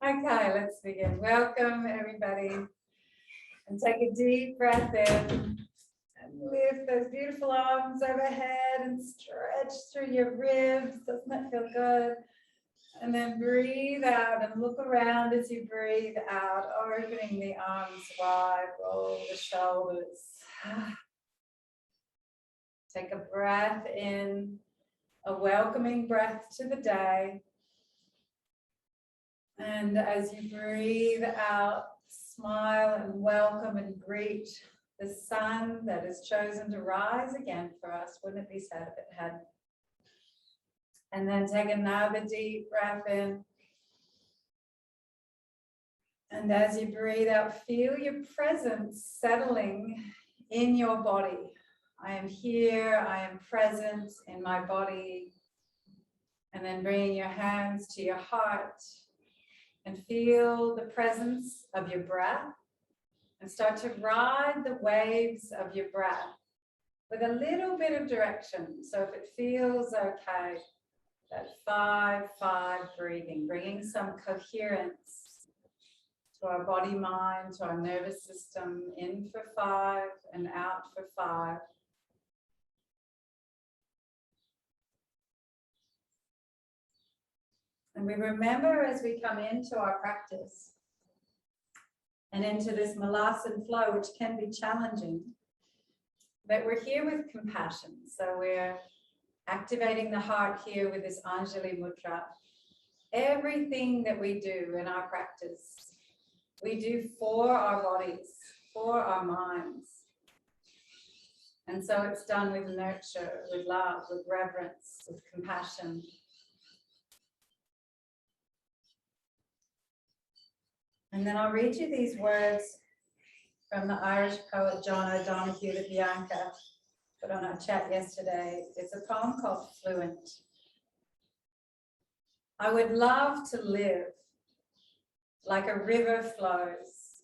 Okay, let's begin. Welcome, everybody. And take a deep breath in. And lift those beautiful arms overhead and stretch through your ribs. Doesn't that feel good? And then breathe out and look around as you breathe out, opening the arms wide, roll the shoulders. Take a breath in, a welcoming breath to the day. And as you breathe out, smile and welcome and greet the sun that has chosen to rise again for us. Wouldn't it be sad if it hadn't? And then take another deep breath in. And as you breathe out, feel your presence settling in your body. I am here, I am present in my body. And then bringing your hands to your heart. And feel the presence of your breath and start to ride the waves of your breath with a little bit of direction. So if it feels okay, that 5-5 breathing, bringing some coherence to our body, mind, to our nervous system, in for 5 and out for 5. And we remember as we come into our practice and into this Malasana flow, which can be challenging, that we're here with compassion. So we're activating the heart here with this Anjali Mudra. Everything that we do in our practice, we do for our bodies, for our minds. And so it's done with nurture, with love, with reverence, with compassion. And then I'll read you these words from the Irish poet John O'Donoghue that Bianca put on our chat yesterday. It's a poem called Fluent. I would love to live like a river flows,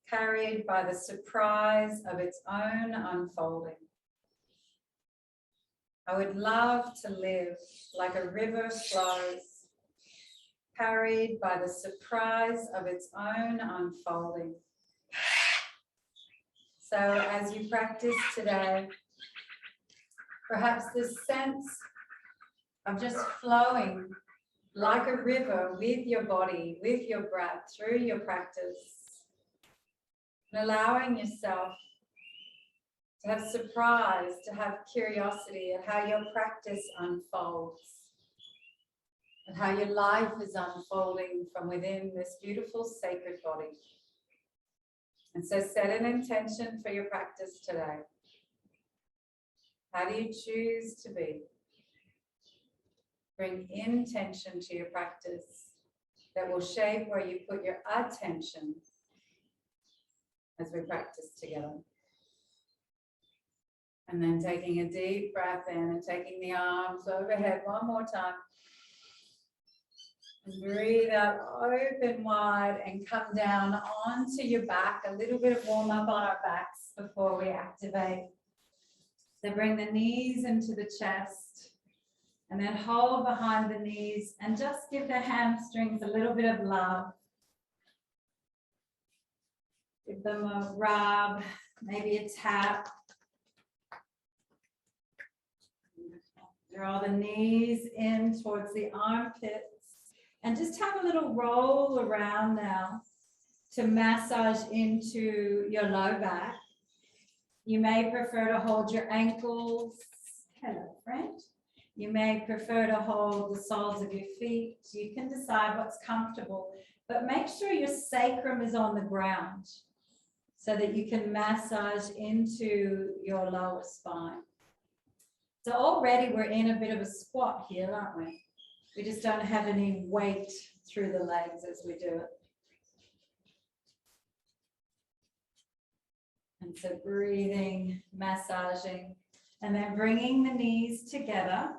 carried by the surprise of its own unfolding. I would love to live like a river flows, carried by the surprise of its own unfolding. So as you practice today, perhaps this sense of just flowing like a river with your body, with your breath, through your practice, and allowing yourself to have surprise, to have curiosity at how your practice unfolds, and how your life is unfolding from within this beautiful sacred body. And so set an intention for your practice today. How do you choose to be? Bring intention to your practice that will shape where you put your attention as we practice together. And then taking a deep breath in and taking the arms overhead one more time. And breathe out, open wide, and come down onto your back. A little bit of warm up on our backs before we activate. So bring the knees into the chest and then hold behind the knees and just give the hamstrings a little bit of love. Give them a rub, maybe a tap. Draw the knees in towards the armpits. And just have a little roll around now to massage into your low back. You may prefer to hold your ankles. Hello, friend. You may prefer to hold the soles of your feet. You can decide what's comfortable, but make sure your sacrum is on the ground so that you can massage into your lower spine. So already we're in a bit of a squat here, aren't we? We just don't have any weight through the legs as we do it. And so breathing, massaging, and then bringing the knees together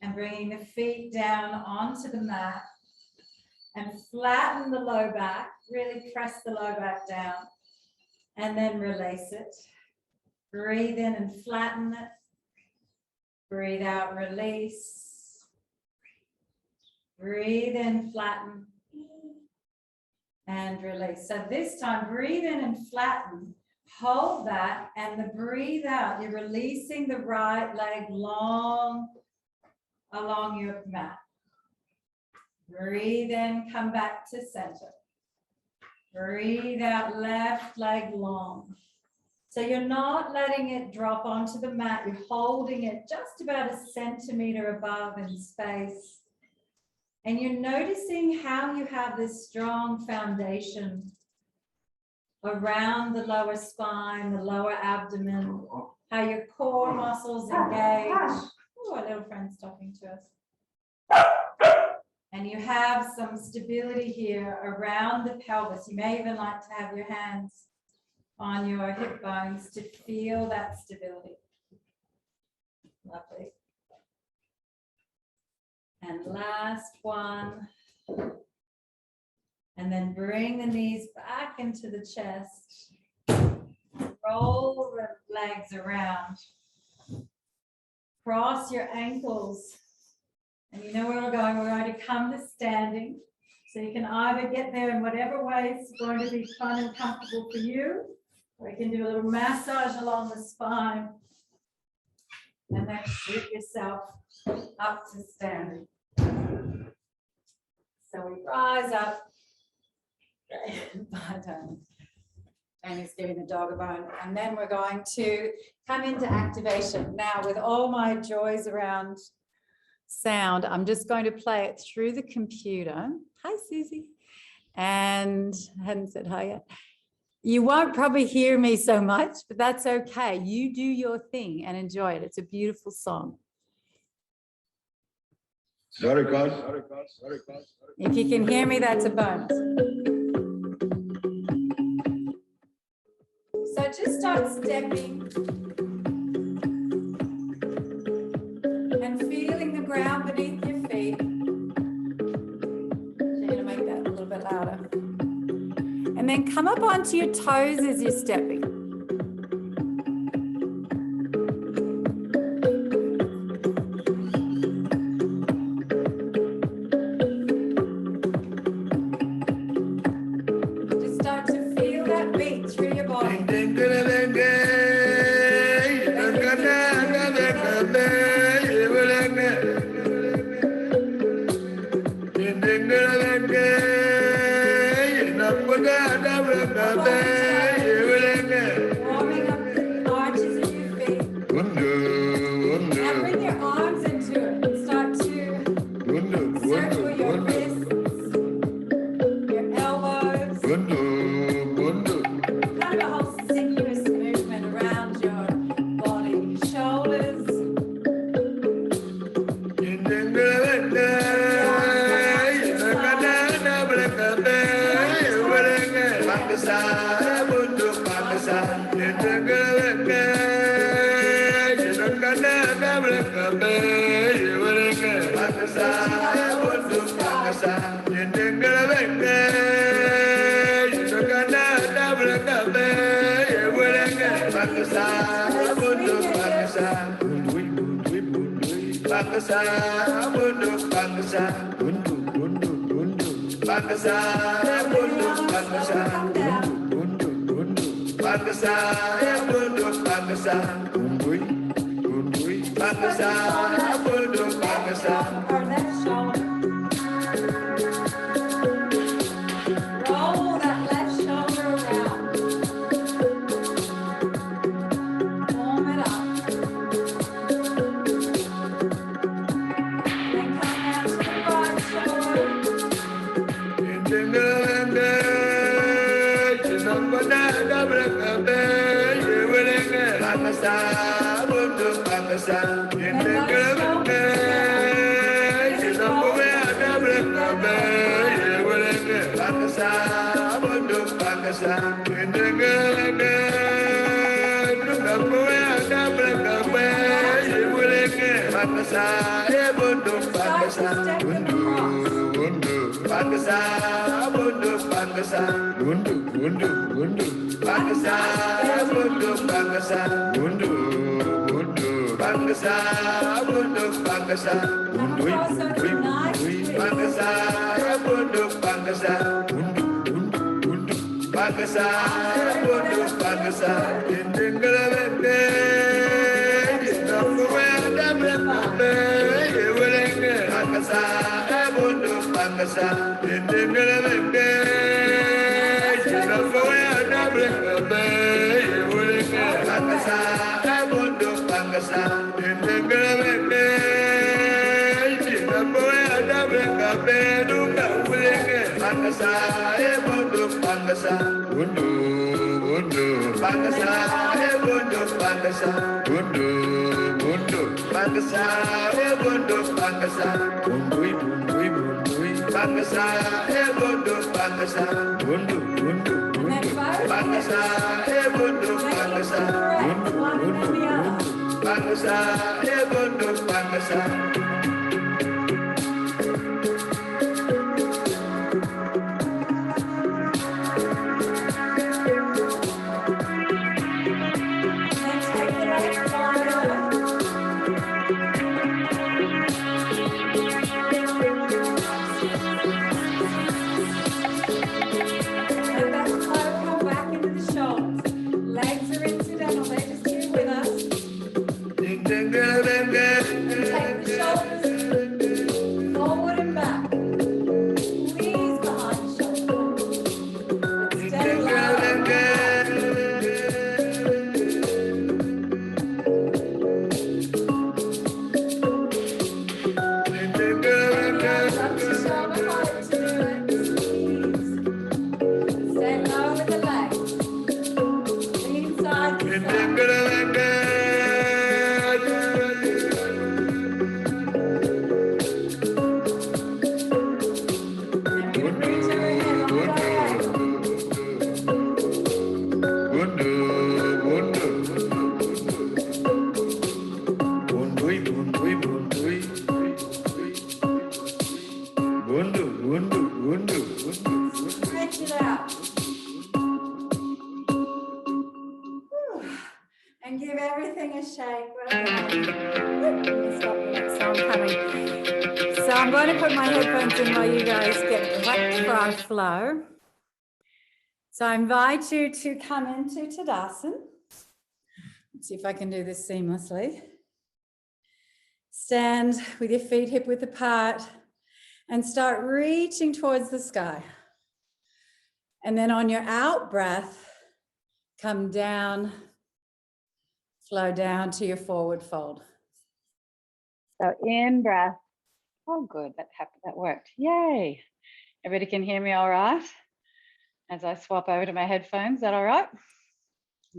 and bringing the feet down onto the mat and flatten the low back, really press the low back down and then release it. Breathe in and flatten it. Breathe out, release. Breathe in, flatten. and release. So this time, breathe in and flatten. Hold that, and the breathe out. You're releasing the right leg long along your mat. Breathe in, come back to center. Breathe out, left leg long. So you're not letting it drop onto the mat. You're holding it just about a centimeter above in space. And you're noticing how you have this strong foundation around the lower spine, the lower abdomen, how your core muscles engage. Oh, our little friend's talking to us. And you have some stability here around the pelvis. You may even like to have your hands on your hip bones to feel that stability. Lovely. And last one. And then bring the knees back into the chest. Roll the legs around. Cross your ankles. And you know where we're going. We're going to come to standing. So you can either get there in whatever way it's going to be fun and comfortable for you, or you can do a little massage along the spine. And then sit yourself up to standing. So we rise up. Amy's giving the dog a bone. And then we're going to come into activation. Now, with all my joys around sound, I'm just going to play it through the computer. Hi, Susie. And I hadn't said hi yet. You won't probably hear me so much, but that's okay. You do your thing and enjoy it. It's a beautiful song. If you can hear me, that's a bonus. So just start stepping and feeling the ground beneath your feet. So you're going to make that a little bit louder. And then come up onto your toes as you're stepping. Just start to feel that beat through your body. Warming up the arches of your feet. Now bring your arms into it and start to circle your wrists, your elbows. Kind of a whole sinuous movement around your body, shoulders. Roll that left shoulder around. Warm it up. Then come down to the right shoulder. And give everything a shake. Stop the next song coming. So I'm going to put my headphones in while you guys get prepped for our flow. So I invite you to come into Tadasana. Let's see if I can do this seamlessly. Stand with your feet hip width apart and start reaching towards the sky. And then on your out breath, come down, flow down to your forward fold. So in breath. Oh, good. That worked. Yay. Everybody can hear me all right? As I swap over to my headphones, is that all right?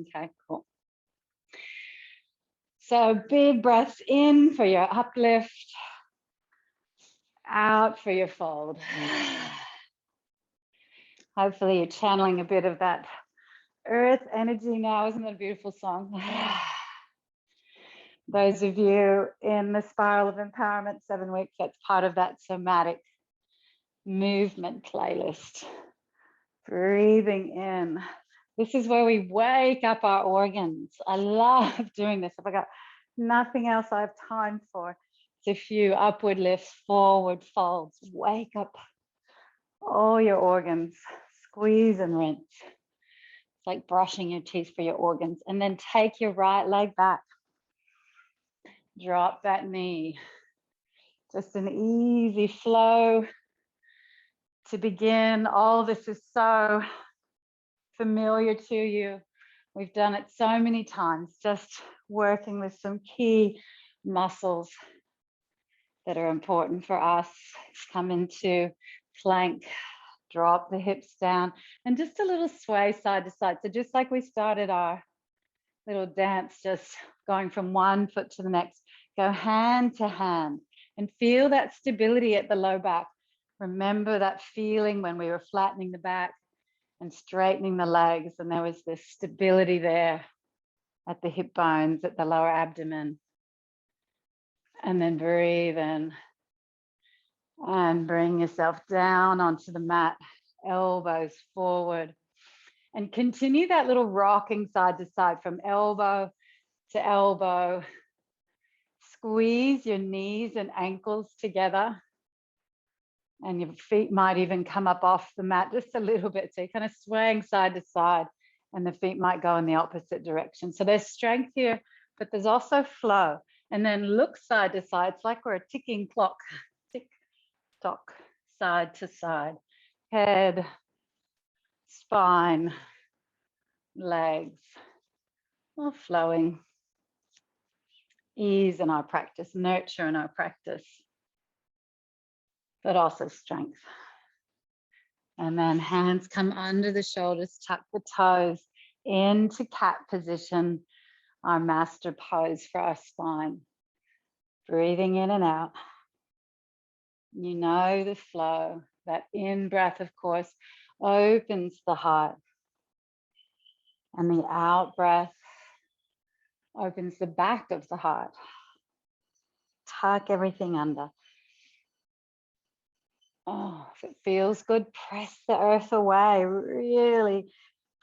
Okay, cool. So big breaths in for your uplift, out for your fold. Hopefully you're channeling a bit of that earth energy now. Isn't that a beautiful song? Those of you in the Spiral of Empowerment 7 weeks, that's part of that somatic movement playlist. Breathing in. This is where we wake up our organs. I love doing this. If I got nothing else I have time for, it's a few upward lifts, forward folds. Wake up all your organs. Squeeze and rinse. It's like brushing your teeth for your organs. And then take your right leg back. Drop that knee. Just an easy flow to begin. All this is so familiar to you. We've done it so many times, just working with some key muscles that are important for us. Come into plank, drop the hips down, and just a little sway side to side. So just like we started our little dance, just going from one foot to the next, go hand to hand and feel that stability at the low back. Remember that feeling when we were flattening the back and straightening the legs, and there was this stability there at the hip bones, at the lower abdomen. And then breathe in and bring yourself down onto the mat, elbows forward, and continue that little rocking side to side from elbow to elbow. Squeeze your knees and ankles together. And your feet might even come up off the mat just a little bit. So you're kind of swaying side to side, and the feet might go in the opposite direction. So there's strength here, but there's also flow. And then look side to side. It's like we're a ticking clock. Tick tock, side to side. Head, spine, legs, all flowing. Ease in our practice, nurture in our practice, but also strength. And then hands come under the shoulders, tuck the toes into cat position, our master pose for our spine. Breathing in and out. You know the flow. That in breath, of course, opens the heart. And the out breath opens the back of the heart. Tuck everything under. Oh, if it feels good, press the earth away. Really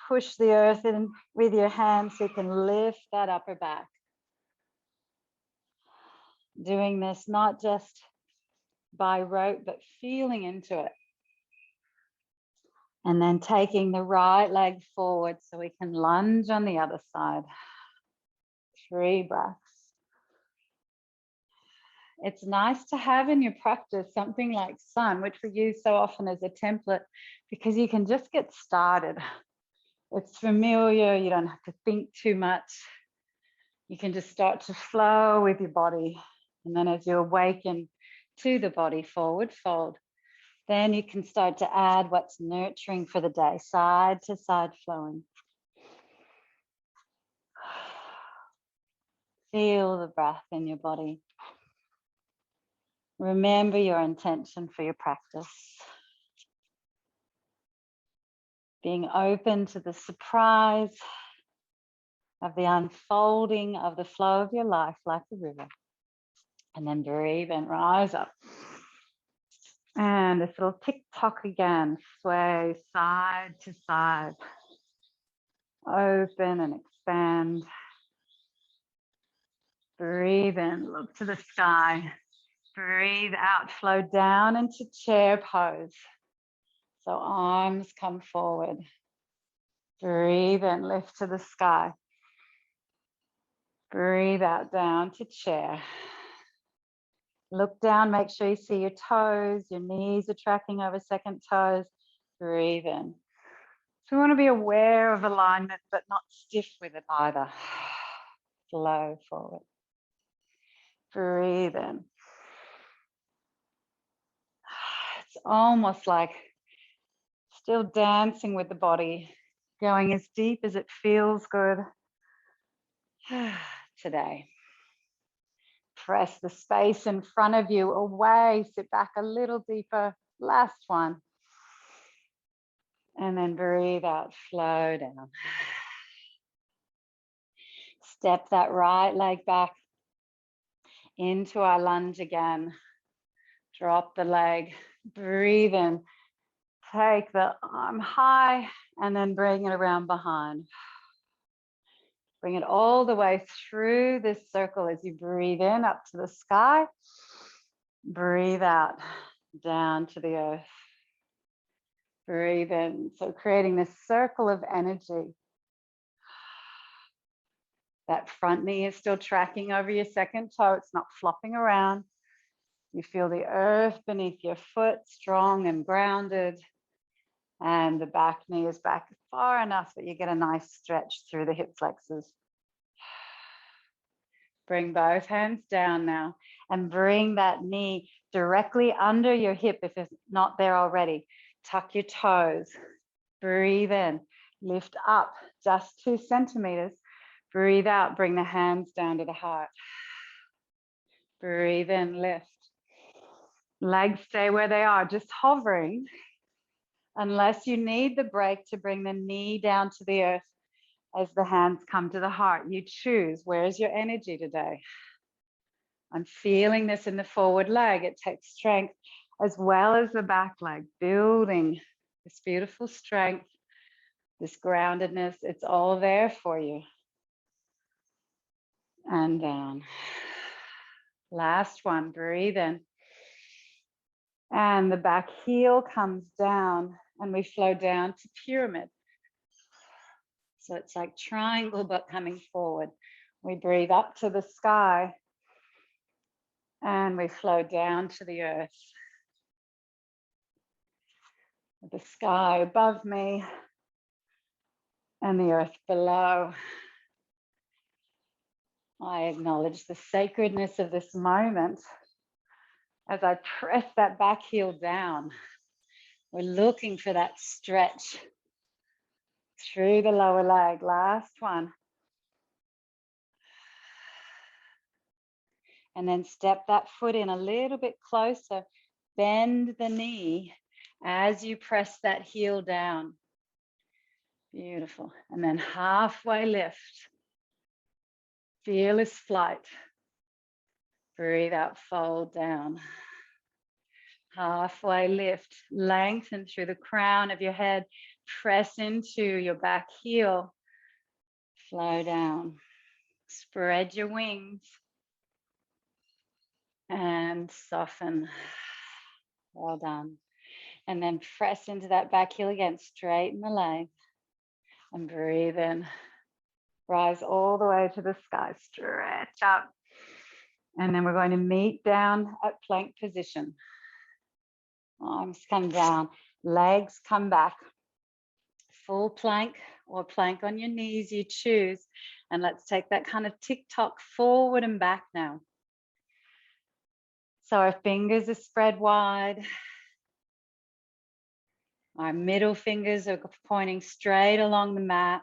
push the earth in with your hands so you can lift that upper back. Doing this not just by rote, but feeling into it. And then taking the right leg forward so we can lunge on the other side. 3 breaths. It's nice to have in your practice something like sun, which we use so often as a template, because you can just get started. It's familiar, you don't have to think too much. You can just start to flow with your body. And then as you awaken to the body, forward fold, then you can start to add what's nurturing for the day, side to side flowing. Feel the breath in your body. Remember your intention for your practice. Being open to the surprise of the unfolding of the flow of your life like a river. And then breathe and rise up. And this little tick-tock again, sway side to side. Open and expand. Breathe in, look to the sky. Breathe out, flow down into chair pose. So arms come forward. Breathe in, lift to the sky. Breathe out, down to chair. Look down, make sure you see your toes, your knees are tracking over second toes. Breathe in. So we want to be aware of alignment, but not stiff with it either. Flow forward. Breathe in. It's almost like still dancing with the body, going as deep as it feels good today. Press the space in front of you away, sit back a little deeper. Last one. And then breathe out, flow down. Step that right leg back into our lunge again. Drop the leg, breathe in. Take the arm high and then bring it around behind. Bring it all the way through this circle as you breathe in up to the sky. Breathe out down to the earth. Breathe in. So creating this circle of energy. That front knee is still tracking over your second toe. It's not flopping around. You feel the earth beneath your foot, strong and grounded. And the back knee is back far enough that you get a nice stretch through the hip flexors. Bring both hands down now and bring that knee directly under your hip if it's not there already. Tuck your toes. Breathe in. Lift up just 2 centimeters. Breathe out. Bring the hands down to the heart. Breathe in. Lift. Legs stay where they are, just hovering. Unless you need the break to bring the knee down to the earth as the hands come to the heart. You choose, where's your energy today? I'm feeling this in the forward leg. It takes strength as well as the back leg, building this beautiful strength, this groundedness. It's all there for you. And down. Last one, breathe in. And the back heel comes down and we flow down to pyramid. So it's like triangle, but coming forward. We breathe up to the sky and we flow down to the earth. The sky above me and the earth below. I acknowledge the sacredness of this moment as I press that back heel down. We're looking for that stretch through the lower leg. Last one. And then step that foot in a little bit closer. Bend the knee as you press that heel down. Beautiful. And then halfway lift. Fearless flight. Breathe out, fold down. Halfway lift, lengthen through the crown of your head, press into your back heel, flow down. Spread your wings and soften. Well done. And then press into that back heel again, straighten the leg and breathe in. Rise all the way to the sky, stretch up. And then we're going to meet down at plank position. Arms come down, legs come back. Full plank or plank on your knees, you choose. And let's take that kind of tick-tock forward and back now. So our fingers are spread wide. Our middle fingers are pointing straight along the mat.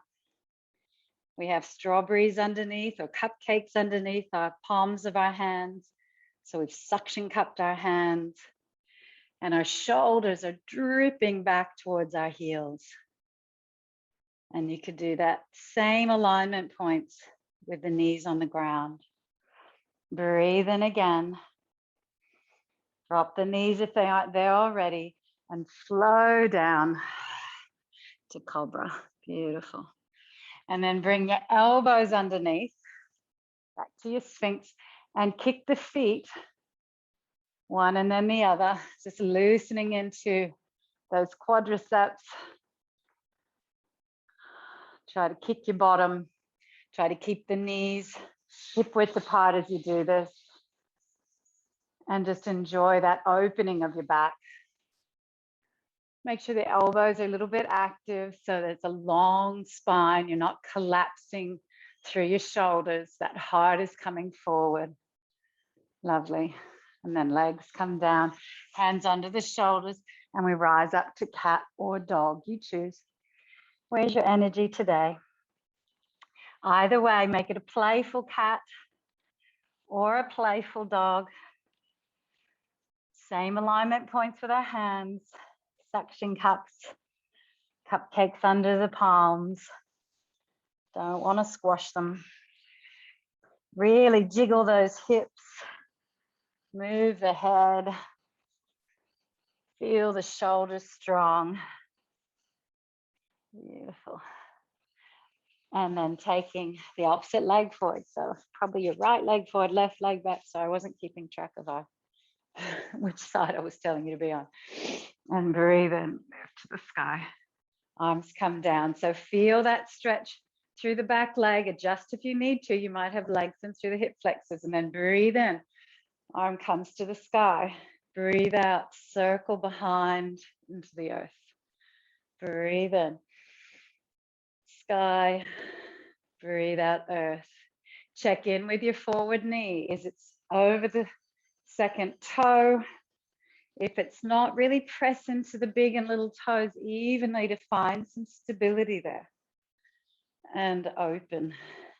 We have strawberries underneath or cupcakes underneath our palms of our hands. So we've suction cupped our hands and our shoulders are drooping back towards our heels. And you could do that same alignment points with the knees on the ground. Breathe in again. Drop the knees if they aren't there already and flow down to cobra. Beautiful. And then bring your elbows underneath, back to your sphinx, and kick the feet, one and then the other, just loosening into those quadriceps. Try to kick your bottom. Try to keep the knees hip width apart as you do this. And just enjoy that opening of your back. Make sure the elbows are a little bit active so there's a long spine. You're not collapsing through your shoulders. That heart is coming forward. Lovely. And then legs come down, hands under the shoulders, and we rise up to cat or dog. You choose. Where's your energy today? Either way, make it a playful cat or a playful dog. Same alignment points with our hands. Suction cups, cupcakes under the palms. Don't want to squash them. Really jiggle those hips. Move the head. Feel the shoulders strong. Beautiful. And then taking the opposite leg forward. So probably your right leg forward, left leg back. So I wasn't keeping track of which side I was telling you to be on. And breathe in, move to the sky. Arms come down. So feel that stretch through the back leg. Adjust if you need to. You might have lengthened through the hip flexors. And then breathe in. Arm comes to the sky. Breathe out. Circle behind into the earth. Breathe in. Sky. Breathe out, earth. Check in with your forward knee. Is it over the second toe? If it's not, really press into the big and little toes evenly to find some stability there. And open.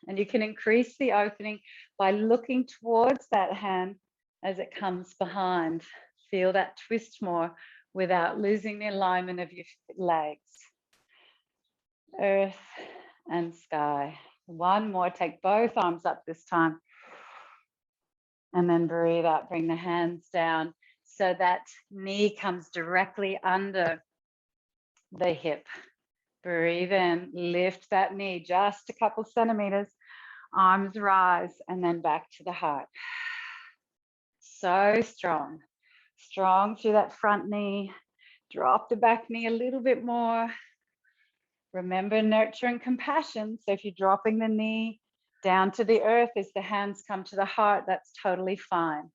And you can increase the opening by looking towards that hand as it comes behind. Feel that twist more without losing the alignment of your legs. Earth and sky. One more, take both arms up this time. And then breathe out, bring the hands down so that knee comes directly under the hip. Breathe in, lift that knee just a couple centimeters, arms rise, and then back to the heart. So strong, Strong through that front knee. Drop the back knee a little bit more. Remember nurture and compassion. So if you're dropping the knee down to the earth as the hands come to the heart, that's totally fine.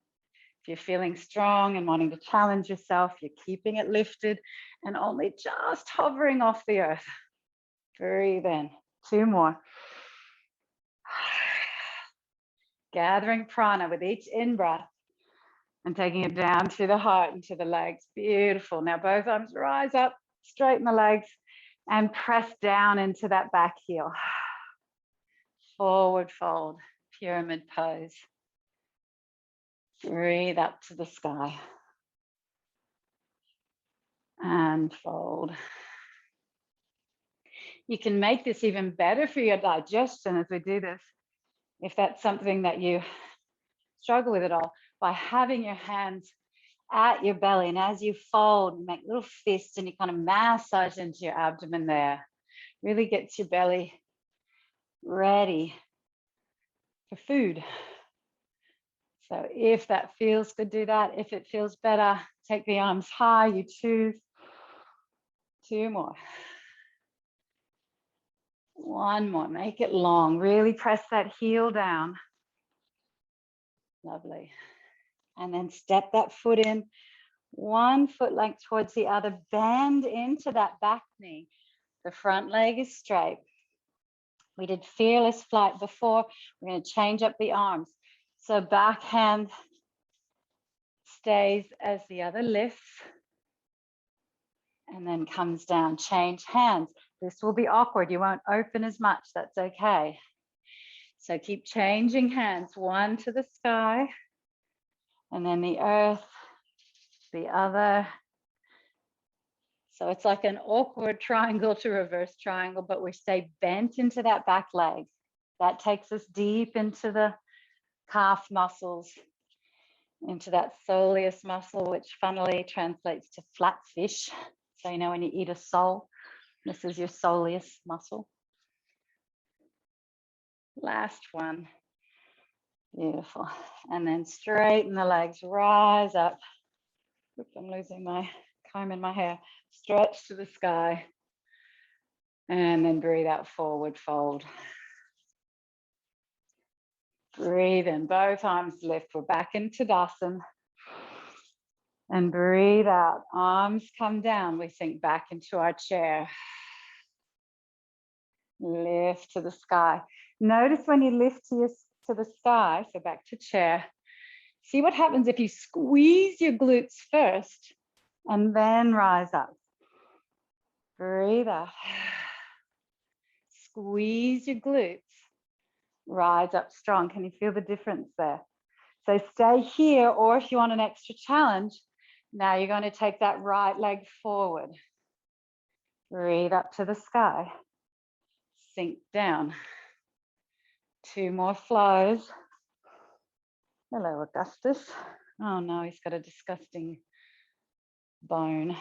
If you're feeling strong and wanting to challenge yourself, you're keeping it lifted and only just hovering off the earth. Breathe in. 2 more. Gathering prana with each in-breath and taking it down to the heart and to the legs. Beautiful. Now both arms rise up, straighten the legs, and press down into that back heel. Forward fold, pyramid pose. Breathe up to the sky. And fold. You can make this even better for your digestion as we do this, if that's something that you struggle with at all, by having your hands at your belly, and as you fold, make little fists and you kind of massage into your abdomen there. Really gets your belly ready for food. So if that feels good, do that. If it feels better, take the arms high, you choose. 2 more. 1 more, make it long. Really press that heel down. Lovely. And then step that foot in, 1 foot length towards the other, bend into that back knee. The front leg is straight. We did fearless flight before. We're going to change up the arms. So back hand stays as the other lifts and then comes down. Change hands. This will be awkward. You won't open as much. That's okay. So keep changing hands. 1 to the sky and then the earth, the other. So it's like an awkward triangle to reverse triangle, but we stay bent into that back leg. That takes us deep into the calf muscles, into that soleus muscle, which funnily translates to flat fish. So you know when you eat a sole, this is your soleus muscle. Last one. Beautiful. And then straighten the legs, rise up. Oops, I'm losing my comb in my hair. Stretch to the sky. And then breathe out, forward fold. Breathe in, both arms lift. We're back into Tadasana. And breathe out, arms come down. We sink back into our chair. Lift to the sky. Notice when you lift to the sky, so back to chair, see what happens if you squeeze your glutes first and then rise up. Breathe out. Squeeze your glutes. Rise up strong. Can you feel the difference there? So stay here, or if you want an extra challenge, now you're going to take that right leg forward. Breathe up to the sky. Sink down. 2 more flows. Hello, Augustus. Oh no, he's got a disgusting bone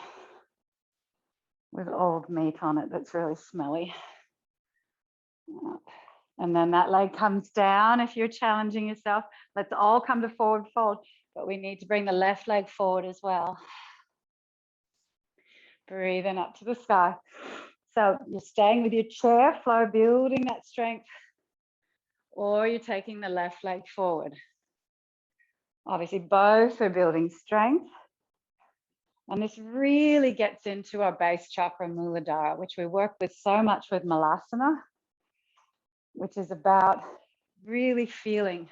with old meat on it that's really smelly. And then that leg comes down if you're challenging yourself. Let's all come to forward fold, but we need to bring the left leg forward as well. Breathing up to the sky. So you're staying with your chair flow, building that strength, or you're taking the left leg forward. Obviously, both are building strength. And this really gets into our base chakra, Muladhara, which we work with so much with Malasana, which is about really feeling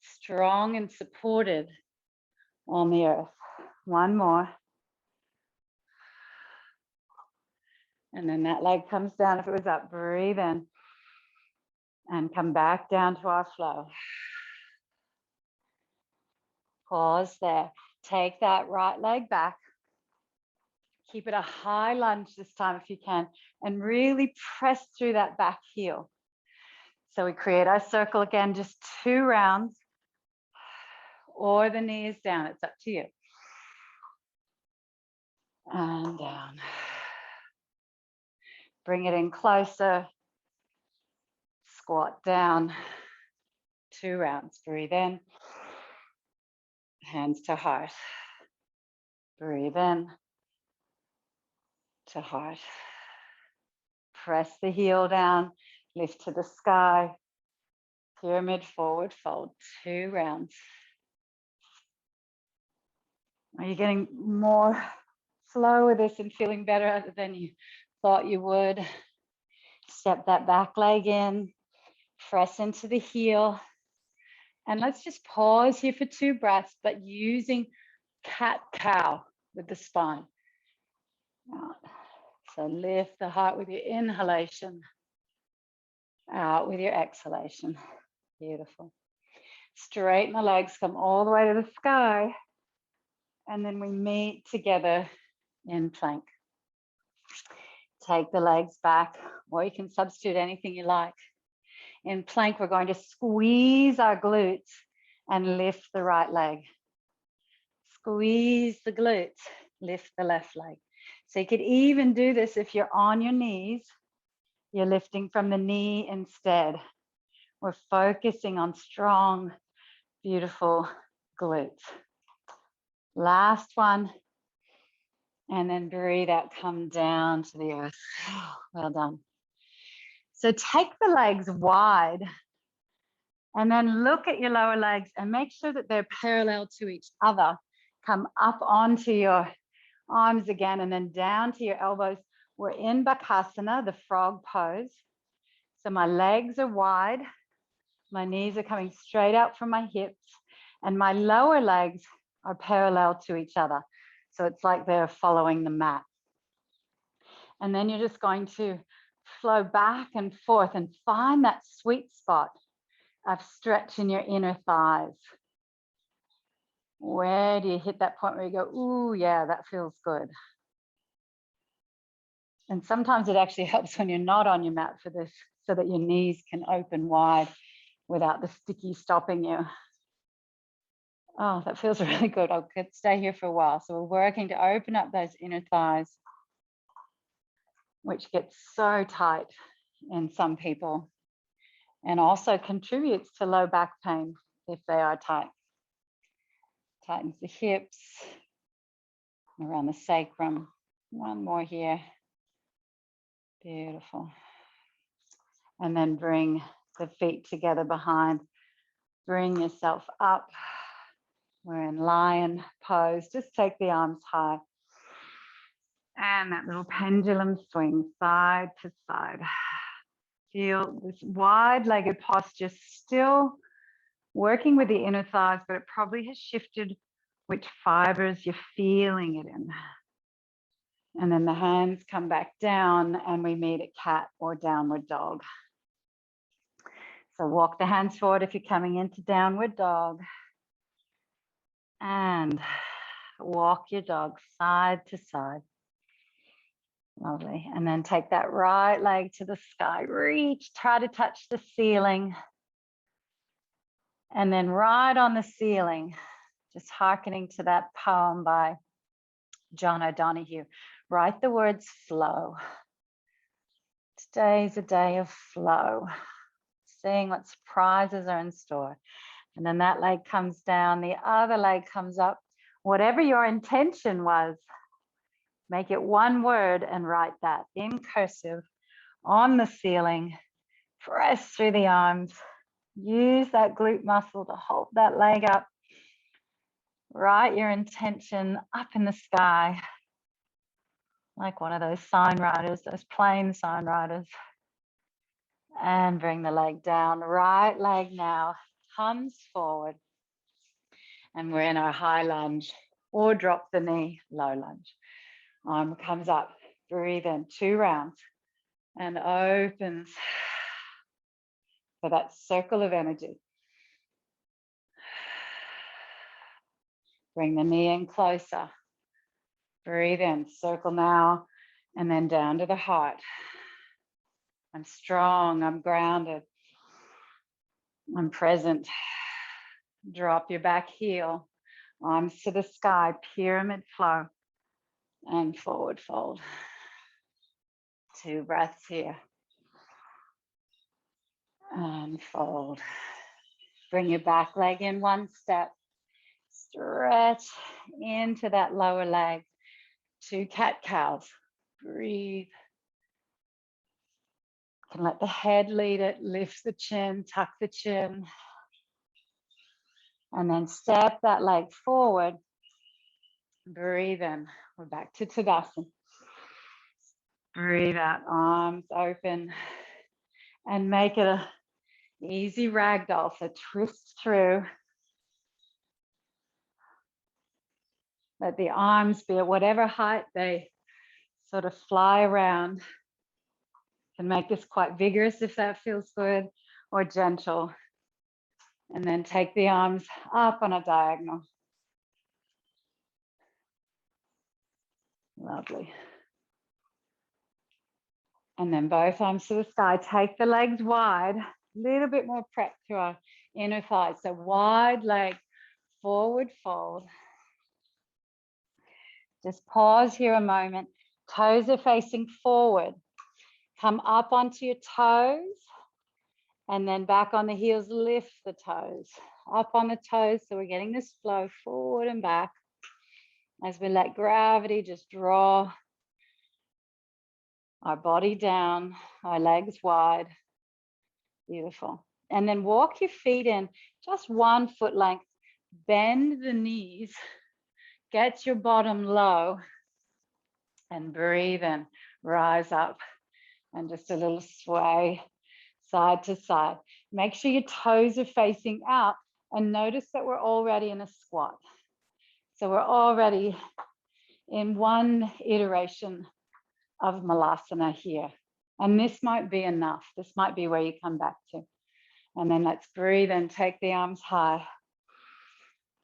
strong and supported on the earth. 1 more. And then that leg comes down. If it was up, breathe in and come back down to our flow. Pause there. Take that right leg back. Keep it a high lunge this time if you can, and really press through that back heel. So we create our circle again, just 2 rounds, or the knee is down. It's up to you. And down. Bring it in closer. Squat down. 2 rounds. Breathe in. Hands to heart. Breathe in to heart. Press the heel down, lift to the sky. Pyramid forward fold, 2 rounds. Are you getting more flow with this and feeling better than you thought you would? Step that back leg in, press into the heel. And let's just pause here for 2 breaths, but using cat-cow with the spine. Out. So lift the heart with your inhalation, out with your exhalation. Beautiful. Straighten the legs, come all the way to the sky. And then we meet together in plank. Take the legs back, or you can substitute anything you like. In plank, we're going to squeeze our glutes and lift the right leg. Squeeze the glutes, lift the left leg. So you could even do this if you're on your knees, you're lifting from the knee instead. We're focusing on strong, beautiful glutes. Last one. And then breathe out, come down to the earth. Well done. So take the legs wide and then look at your lower legs and make sure that they're parallel to each other. Come up onto your arms again and then down to your elbows. We're in Bakasana, the frog pose. So my legs are wide. My knees are coming straight out from my hips and my lower legs are parallel to each other. So it's like they're following the mat. And then you're just going to flow back and forth and find that sweet spot of stretch in your inner thighs. Where do you hit that point where you go, ooh, yeah, that feels good. And sometimes it actually helps when you're not on your mat for this, so that your knees can open wide without the sticky stopping you. Oh, that feels really good. I could stay here for a while. So we're working to open up those inner thighs, which gets so tight in some people and also contributes to low back pain if they are tight. Tightens the hips, around the sacrum. One more here. Beautiful. And then bring the feet together behind. Bring yourself up. We're in lion pose. Just take the arms high. And that little pendulum swing side to side. Feel this wide-legged posture, still working with the inner thighs, but it probably has shifted which fibers you're feeling it in. And then the hands come back down and we meet at cat or downward dog. So walk the hands forward if you're coming into downward dog. And walk your dog side to side. Lovely. And then take that right leg to the sky. Reach, try to touch the ceiling. And then right on the ceiling, just hearkening to that poem by John O'Donoghue, write the words flow. Today's a day of flow. Seeing what surprises are in store. And then that leg comes down, the other leg comes up. Whatever your intention was, make it one word and write that in cursive on the ceiling. Press through the arms. Use that glute muscle to hold that leg up. Write your intention up in the sky, like one of those sign riders, those plane sign riders. And bring the leg down. Right leg now comes forward. And we're in our high lunge, or drop the knee, low lunge. Arm comes up, breathe in 2 rounds and opens for that circle of energy. Bring the knee in closer. Breathe in, circle now, and then down to the heart. I'm strong, I'm grounded, I'm present. Drop your back heel, arms to the sky, pyramid flow, and forward fold. 2 breaths here. And fold. Bring your back leg in 1 step. stretch into that lower leg. 2 cat-cows. Breathe. You can let the head lead it, lift the chin, tuck the chin. And then step that leg forward. Breathe in. We're back to Tadasana. Breathe out, arms open. And make it an easy ragdoll. So twist through. Let the arms be at whatever height they sort of fly around. Can make this quite vigorous if that feels good, or gentle. And then take the arms up on a diagonal. Lovely. And then both arms to the sky. Take the legs wide. A little bit more prep through our inner thighs. So wide leg, forward fold. Just pause here a moment. Toes are facing forward. Come up onto your toes. And then back on the heels, lift the toes. Up on the toes, so we're getting this flow forward and back. As we let gravity just draw our body down, our legs wide. Beautiful. And then walk your feet in just 1 foot length. Bend the knees. Get your bottom low. And breathe in. Rise up. And just a little sway side to side. Make sure your toes are facing out. And notice that we're already in a squat. So we're already in one iteration of Malasana here. And this might be enough. This might be where you come back to. And then let's breathe in, take the arms high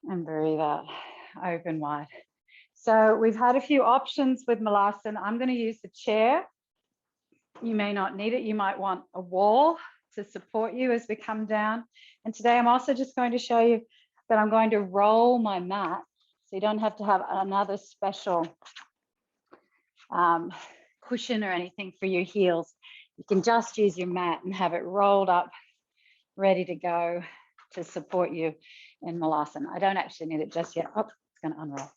and breathe out, open wide. So we've had a few options with Malasana. I'm going to use the chair. You may not need it. You might want a wall to support you as we come down. And today I'm also just going to show you that I'm going to roll my mat. So you don't have to have another special cushion or anything for your heels. You can just use your mat and have it rolled up, ready to go to support you in Malasana. I don't actually need it just yet. Oh, it's going to unroll.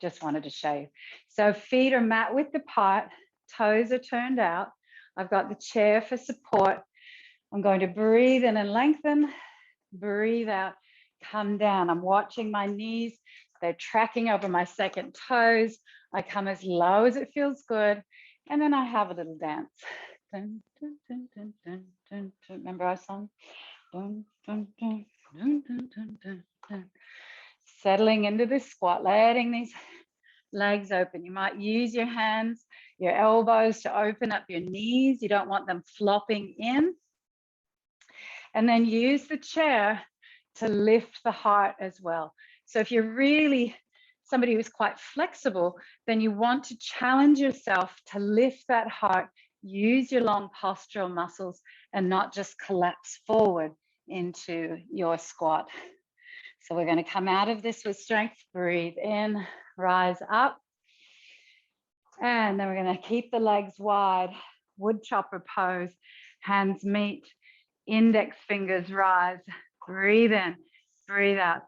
Just wanted to show you. So feet are mat width apart, toes are turned out. I've got the chair for support. I'm going to breathe in and lengthen, breathe out, come down. I'm watching my knees. They're tracking over my second toes. I come as low as it feels good. And then I have a little dance. Dun, dun, dun, dun, dun, dun, dun. Remember our song? Dun, dun, dun, dun, dun, dun, dun, dun. Settling into this squat, letting these legs open. You might use your hands, your elbows to open up your knees. You don't want them flopping in. And then use the chair to lift the heart as well. So if you're really somebody who's quite flexible, then you want to challenge yourself to lift that heart, use your long postural muscles and not just collapse forward into your squat. So we're going to come out of this with strength, breathe in, rise up. And then we're going to keep the legs wide, wood chopper pose, hands meet, index fingers rise, breathe in, breathe out.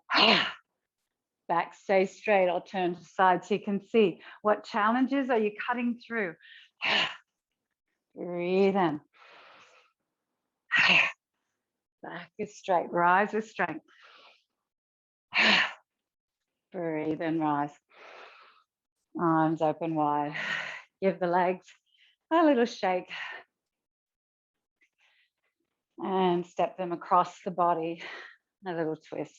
Back stay straight. I'll turn to the side so you can see what challenges are you cutting through. Breathe in. Back is straight. Rise with strength. Breathe in, rise. Arms open wide. Give the legs a little shake. And step them across the body. A little twist.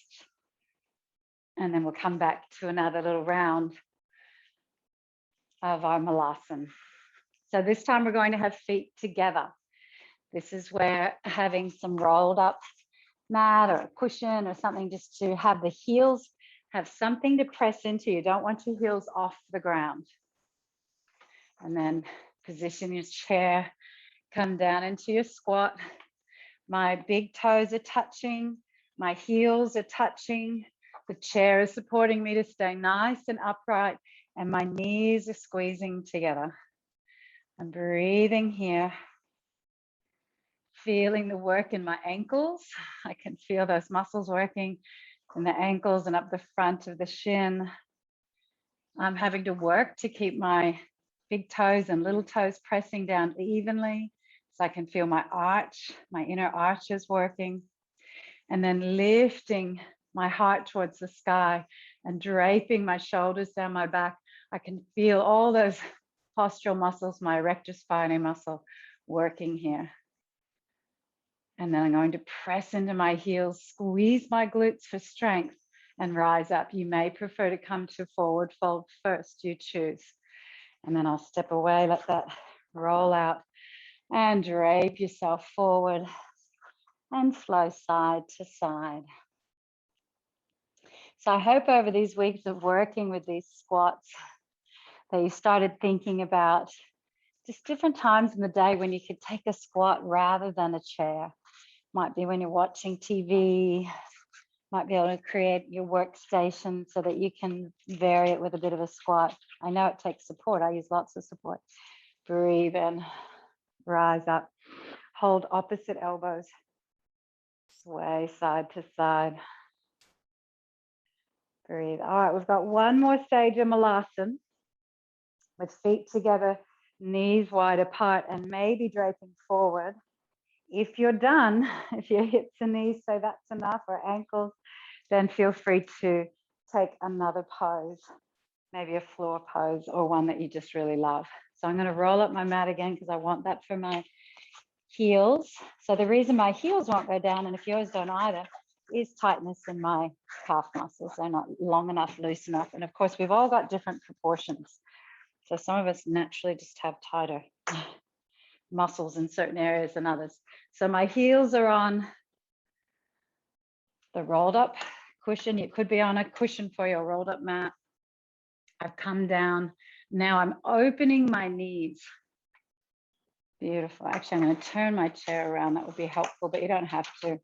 And then we'll come back to another little round of our Malasana. So this time we're going to have feet together. This is where having some rolled up mat or a cushion or something just to have the heels have something to press into. You don't want your heels off the ground. And then position your chair, come down into your squat. My big toes are touching, my heels are touching. The chair is supporting me to stay nice and upright, and my knees are squeezing together. I'm breathing here, feeling the work in my ankles. I can feel those muscles working in the ankles and up the front of the shin. I'm having to work to keep my big toes and little toes pressing down evenly so I can feel my arch, my inner arches working. And then lifting my heart towards the sky and draping my shoulders down my back. I can feel all those postural muscles, my erector spinae muscle working here. And then I'm going to press into my heels, squeeze my glutes for strength, and rise up. You may prefer to come to forward fold first, you choose. And then I'll step away, let that roll out, and drape yourself forward and flow side to side. So I hope over these weeks of working with these squats that you started thinking about just different times in the day when you could take a squat rather than a chair. Might be when you're watching TV, might be able to create your workstation so that you can vary it with a bit of a squat. I know it takes support. I use lots of support. Breathe in, rise up, hold opposite elbows, sway side to side. Breathe. All right, we've got one more stage of Malasana with feet together, knees wide apart, and maybe draping forward. If you're done, if your hips and knees say that's enough, or ankles, then feel free to take another pose, maybe a floor pose or one that you just really love. So I'm going to roll up my mat again because I want that for my heels. So the reason my heels won't go down, and if yours don't either, is tightness in my calf muscles. They're not long enough, loose enough. And of course, we've all got different proportions. So some of us naturally just have tighter muscles in certain areas than others. So my heels are on the rolled up cushion. You could be on a cushion for your rolled up mat. I've come down. Now I'm opening my knees. Beautiful. Actually, I'm going to turn my chair around. That would be helpful, but you don't have to.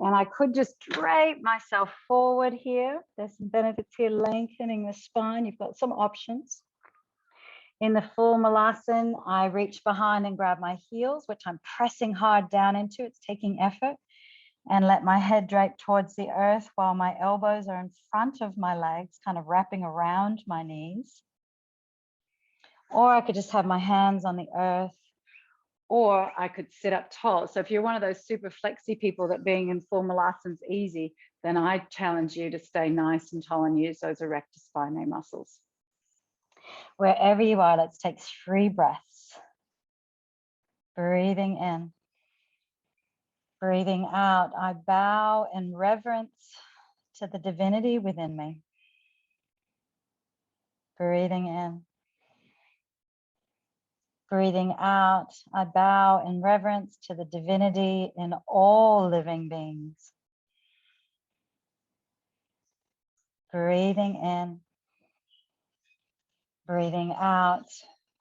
And I could just drape myself forward here. There's some benefits here, lengthening the spine. You've got some options. In the full Malasana, I reach behind and grab my heels, which I'm pressing hard down into. It's taking effort. And let my head drape towards the earth while my elbows are in front of my legs, kind of wrapping around my knees. Or I could just have my hands on the earth, or I could sit up tall. So if you're one of those super flexy people that being in full Malasana is easy, then I challenge you to stay nice and tall and use those erector spinae muscles. Wherever you are, let's take 3 breaths. Breathing in. Breathing out, I bow in reverence to the divinity within me. Breathing in. Breathing out, I bow in reverence to the divinity in all living beings. Breathing in. Breathing out,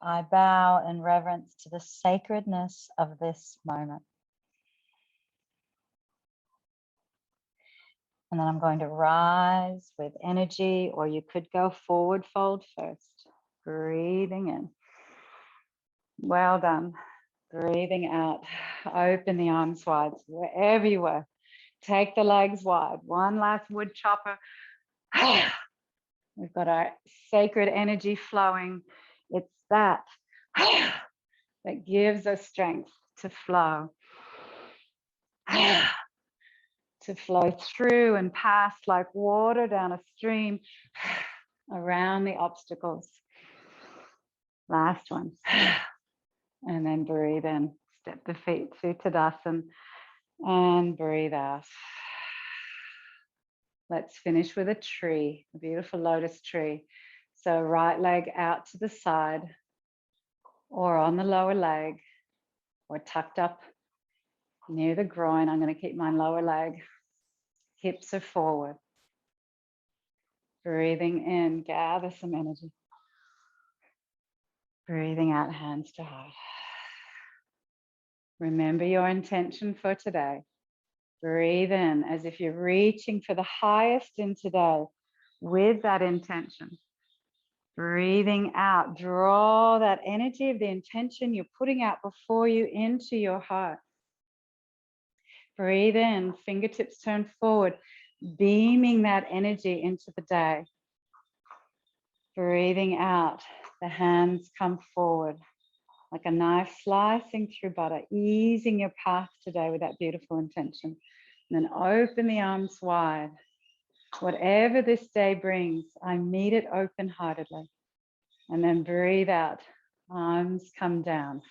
I bow in reverence to the sacredness of this moment. And then I'm going to rise with energy, or you could go forward fold first. Breathing in. Well done. Breathing out. Open the arms wide. So wherever you were, take the legs wide. One last wood chopper. We've got our sacred energy flowing. It's that that gives us strength to flow. To flow through and past like water down a stream around the obstacles. Last one. And then breathe in. Step the feet to Tadasana and breathe out. Let's finish with a tree, a beautiful lotus tree. So right leg out to the side, or on the lower leg, or tucked up near the groin. I'm going to keep my lower leg. Hips are forward. Breathing in, gather some energy. Breathing out, hands to heart. Remember your intention for today. Breathe in as if you're reaching for the highest in today with that intention. Breathing out, draw that energy of the intention you're putting out before you into your heart. Breathe in, fingertips turn forward. beaming that energy into the day. Breathing out, the hands come forward like a knife slicing through butter, easing your path today with that beautiful intention. And then open the arms wide. Whatever this day brings, I meet it open-heartedly. And then breathe out, arms come down.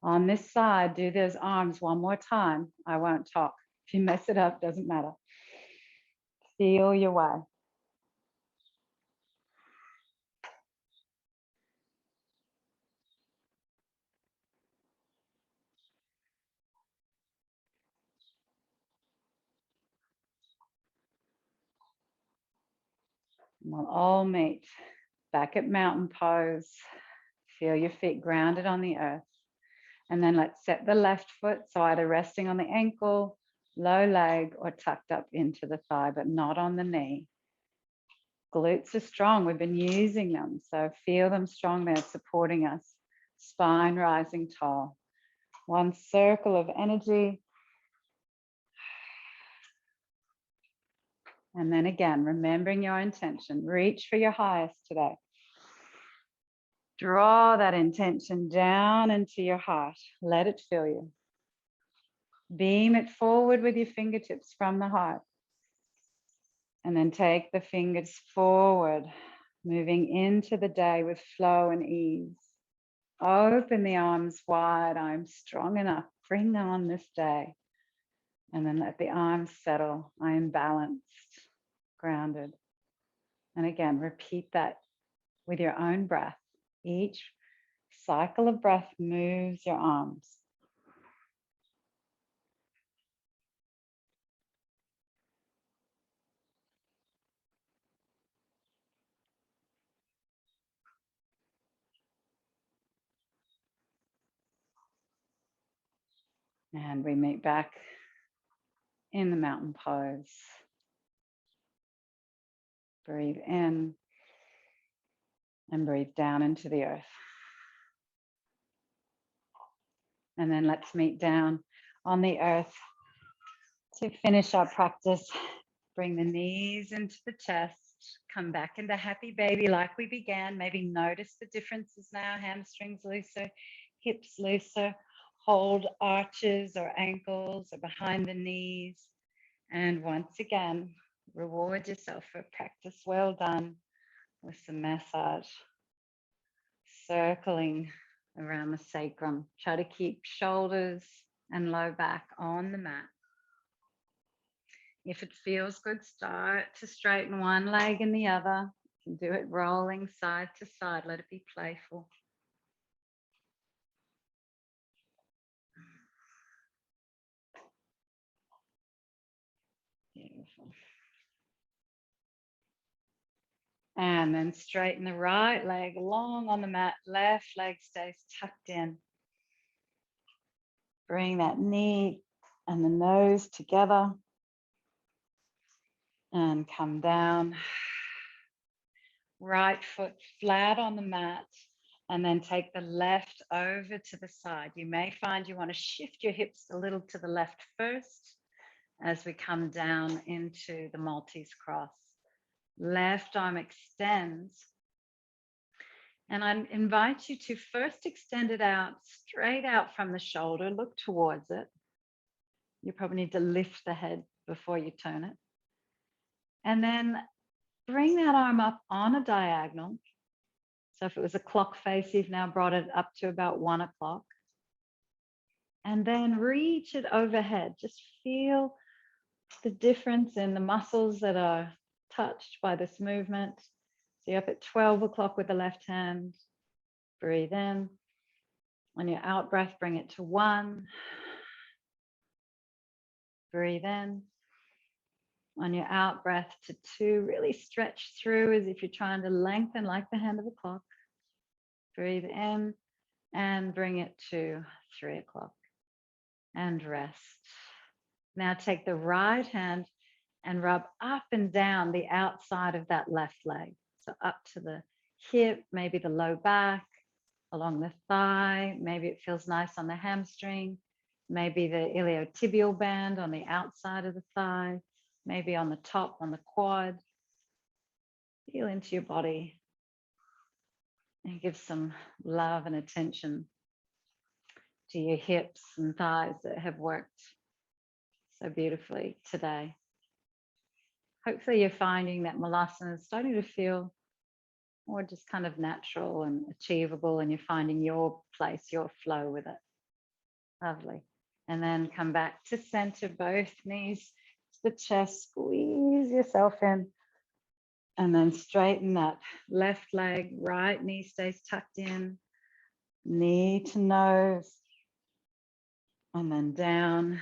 On this side, do those arms one more time. I won't talk. If you mess it up, doesn't matter. Feel your way. And we'll all meet back at mountain pose. Feel your feet grounded on the earth. And then let's set the left foot, so either resting on the ankle, low leg, or tucked up into the thigh, but not on the knee. Glutes are strong. We've been using them. So feel them strong there, supporting us. Spine rising tall. One circle of energy. And then again, remembering your intention. Reach for your highest today. Draw that intention down into your heart. Let it fill you. Beam it forward with your fingertips from the heart. And then take the fingers forward, moving into the day with flow and ease. Open the arms wide. I'm strong enough. Bring on this day. And then let the arms settle. I am balanced, grounded. And again, repeat that with your own breath. Each cycle of breath moves your arms. And we meet back in the mountain pose. Breathe in and breathe down into the earth. And then let's meet down on the earth to finish our practice. Bring the knees into the chest. Come back into happy baby like we began. Maybe notice the differences now. Hamstrings looser, hips looser. Hold arches or ankles or behind the knees. And once again, reward yourself for practice well done with some massage. Circling around the sacrum. Try to keep shoulders and low back on the mat. If it feels good, start to straighten one leg and the other. You can do it rolling side to side. Let it be playful. Beautiful. And then straighten the right leg long on the mat. Left leg stays tucked in. Bring that knee and the nose together. And come down. Right foot flat on the mat. And then take the left over to the side. You may find you want to shift your hips a little to the left first as we come down into the Maltese cross. Left arm extends. And I invite you to first extend it out, straight out from the shoulder. Look towards it. You probably need to lift the head before you turn it. And then bring that arm up on a diagonal. So if it was a clock face, you've now brought it up to about 1 o'clock. And then reach it overhead. Just feel the difference in the muscles that are touched by this movement. So you're up at 12 o'clock with the left hand. Breathe in. On your out breath, bring it to 1. Breathe in. On your out breath to 2, really stretch through as if you're trying to lengthen like the hand of a clock. Breathe in and bring it to 3 o'clock and rest. Now take the right hand and rub up and down the outside of that left leg. So up to the hip, maybe the low back, along the thigh. Maybe it feels nice on the hamstring. Maybe the iliotibial band on the outside of the thigh. maybe on the top, on the quad. Feel into your body and give some love and attention to your hips and thighs that have worked so beautifully today. Hopefully you're finding that Malasana is starting to feel more just kind of natural and achievable, and you're finding your place, your flow with it. Lovely. And then come back to center, both knees to the chest, squeeze yourself in, and then straighten that left leg, right knee stays tucked in, knee to nose, and then down,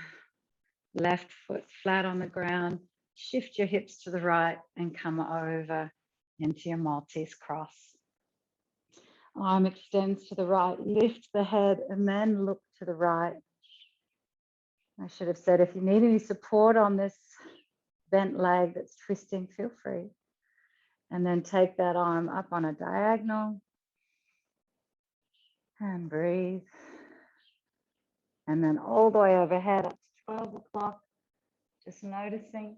left foot flat on the ground, shift your hips to the right and come over into your Maltese cross. Arm extends to the right, lift the head and then look to the right. I should have said, if you need any support on this bent leg that's twisting, feel free. And then take that arm up on a diagonal and breathe. And then all the way overhead up to 12 o'clock, just noticing.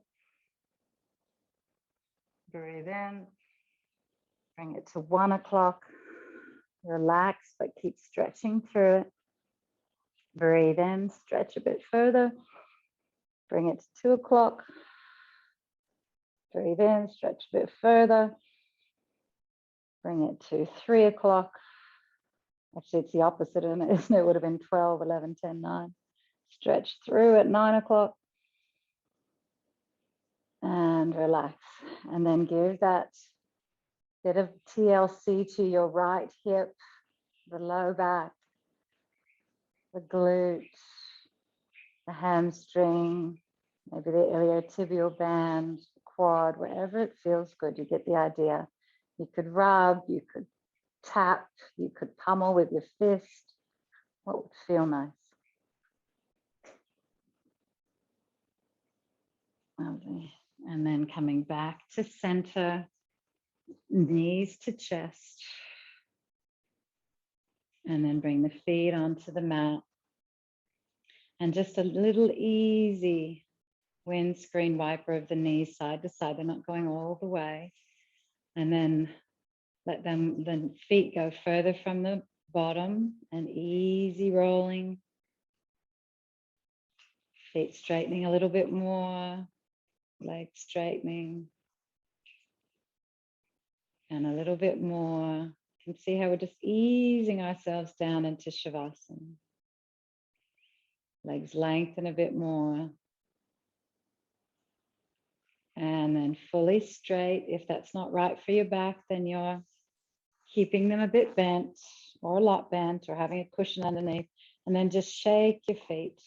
Breathe in, bring it to 1 o'clock. Relax, but keep stretching through it. Breathe in, stretch a bit further. Bring it to 2 o'clock. Breathe in, stretch a bit further. Bring it to 3 o'clock. Actually, it's the opposite, isn't it? It would have been 12, 11, 10, 9. Stretch through at 9 o'clock. And relax. And then give that bit of TLC to your right hip, the low back, the glute, the hamstring, maybe the iliotibial band, the quad, wherever it feels good. You get the idea. You could rub, you could tap, you could pummel with your fist. What would feel nice? Lovely. And then coming back to center, knees to chest. And then bring the feet onto the mat. And just a little easy windscreen wiper of the knees side to side. They're not going all the way. And then let the feet go further from the bottom and easy rolling. Feet straightening a little bit more. Legs straightening. And a little bit more. You can see how we're just easing ourselves down into Shavasana. Legs lengthen a bit more. And then fully straight. If that's not right for your back, then you're keeping them a bit bent or a lot bent or having a cushion underneath. And then just shake your feet.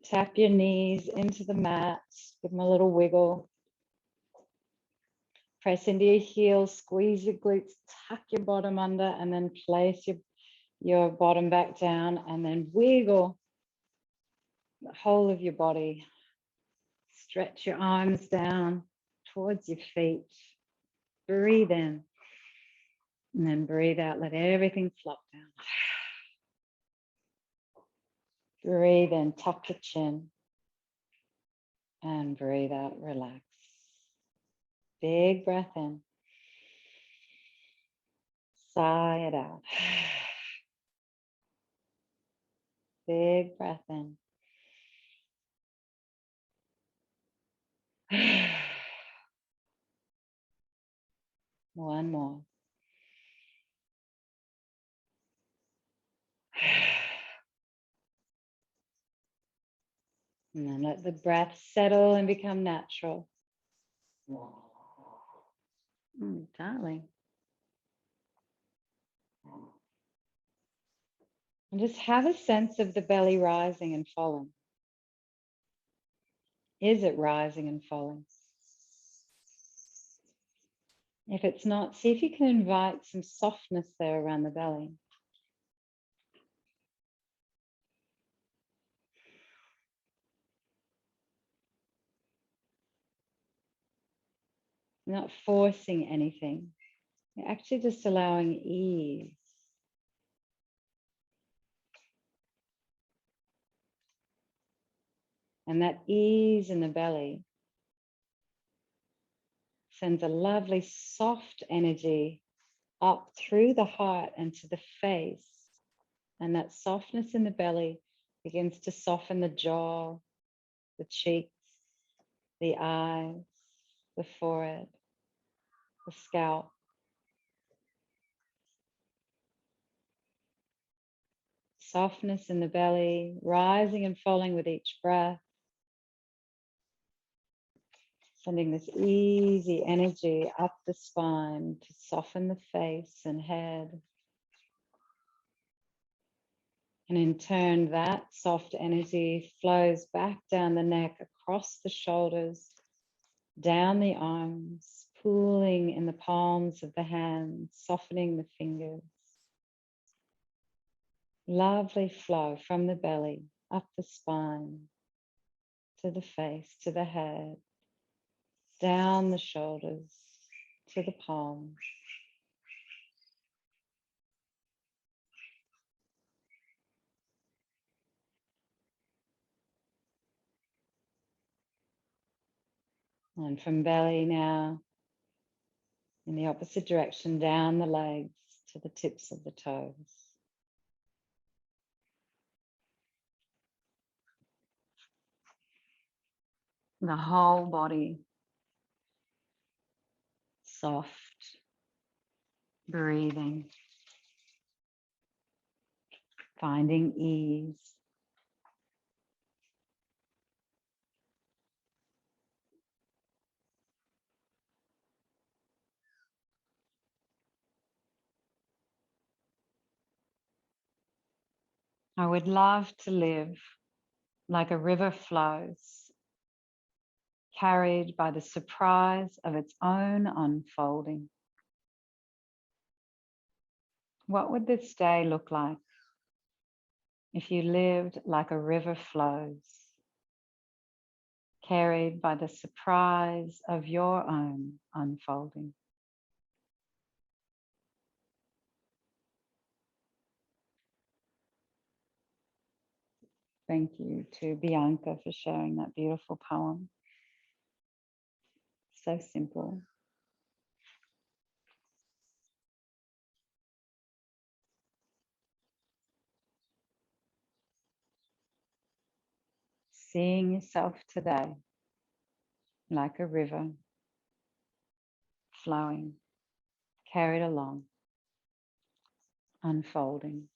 Tap your knees into the mat. Give them a little wiggle. Press into your heels, squeeze your glutes, tuck your bottom under, and then place your bottom back down, and then wiggle the whole of your body. Stretch your arms down towards your feet. Breathe in. And then breathe out. Let everything flop down. Breathe in. Tuck your chin. And breathe out. Relax. Big breath in. Sigh it out. Big breath in. One more. And then let the breath settle and become natural. Darling. And just have a sense of the belly rising and falling. Is it rising and falling? If it's not, see if you can invite some softness there around the belly. You're not forcing anything. You're actually just allowing ease. And that ease in the belly sends a lovely soft energy up through the heart and to the face. And that softness in the belly begins to soften the jaw, the cheeks, the eyes, the forehead, the scalp. Softness in the belly, rising and falling with each breath. Sending this easy energy up the spine to soften the face and head. And in turn, that soft energy flows back down the neck, across the shoulders, down the arms, pooling in the palms of the hands, softening the fingers. Lovely flow from the belly, up the spine, to the face, to the head, down the shoulders, to the palms. And from belly now, in the opposite direction, down the legs to the tips of the toes. The whole body soft, breathing, finding ease. I would love to live like a river flows, carried by the surprise of its own unfolding. What would this day look like if you lived like a river flows, carried by the surprise of your own unfolding? Thank you to Bianca for sharing that beautiful poem. So simple. Seeing yourself today like a river flowing, carried along, unfolding.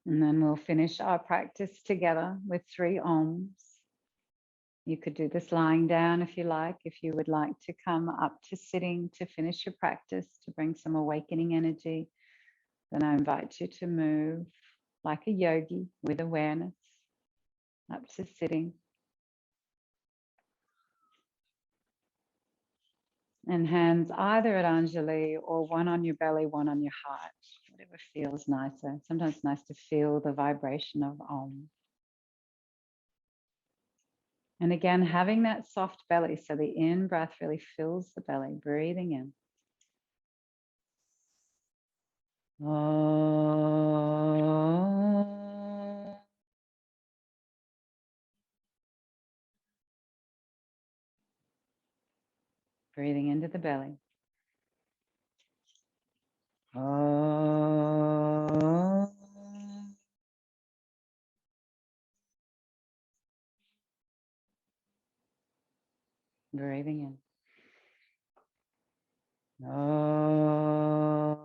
And then we'll finish our practice together with 3 Oms. You could do this lying down if you like. If you would like to come up to sitting to finish your practice, to bring some awakening energy, then I invite you to move like a yogi with awareness up to sitting. And hands either at Anjali or one on your belly, one on your heart, whatever feels nicer. Sometimes it's nice to feel the vibration of Om. And again, having that soft belly, so the in-breath really fills the belly, breathing in. Om. Breathing into the belly. Om. Breathing in. Om.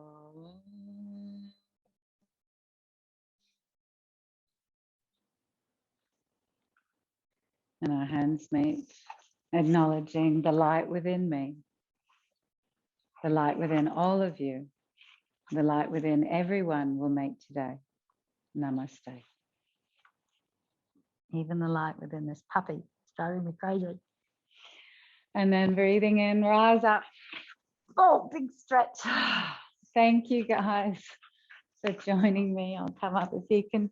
And our hands meet, acknowledging the light within me, the light within all of you, the light within everyone will meet today. Namaste. Even the light within this puppy is driving me crazy. And then breathing in, rise up. Oh, big stretch. Thank you guys for joining me. I'll come up if you can